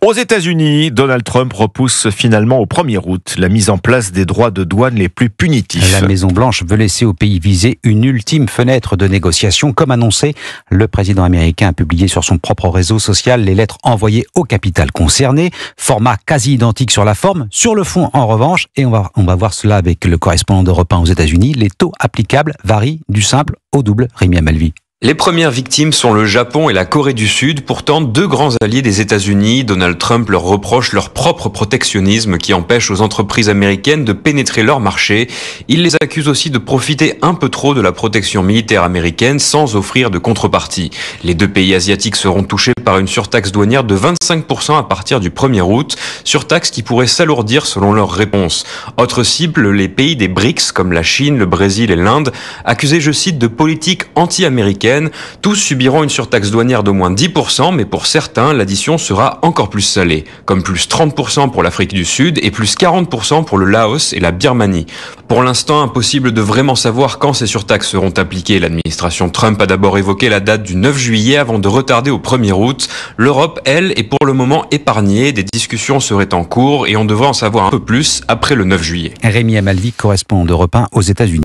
Aux États-Unis, Donald Trump repousse finalement au 1er août la mise en place des droits de douane les plus punitifs. La Maison-Blanche veut laisser au pays visé une ultime fenêtre de négociation. Comme annoncé, le président américain a publié sur son propre réseau social les lettres envoyées au capital concerné. Format quasi identique sur la forme, sur le fond en revanche, et on va voir cela avec le correspondant d'Europe 1 aux États-Unis, les taux applicables varient du simple au double. Rémi Amalvi. Les premières victimes sont le Japon et la Corée du Sud, pourtant deux grands alliés des États-Unis. Donald Trump leur reproche leur propre protectionnisme qui empêche aux entreprises américaines de pénétrer leur marché. Il les accuse aussi de profiter un peu trop de la protection militaire américaine sans offrir de contrepartie. Les deux pays asiatiques seront touchés par une surtaxe douanière de 25% à partir du 1er août, surtaxe qui pourrait s'alourdir selon leur réponse. Autre cible, les pays des BRICS comme la Chine, le Brésil et l'Inde, accusés, je cite, de politique anti-américaine. Tous subiront une surtaxe douanière d'au moins 10%, mais pour certains, l'addition sera encore plus salée, comme plus 30% pour l'Afrique du Sud et plus 40% pour le Laos et la Birmanie. Pour l'instant, impossible de vraiment savoir quand ces surtaxes seront appliquées. L'administration Trump a d'abord évoqué la date du 9 juillet avant de retarder au 1er août. L'Europe, elle, est pour le moment épargnée. Des discussions seraient en cours et on devrait en savoir un peu plus après le 9 juillet. Rémi Amalvi, correspondant d'Europe 1 aux États-Unis.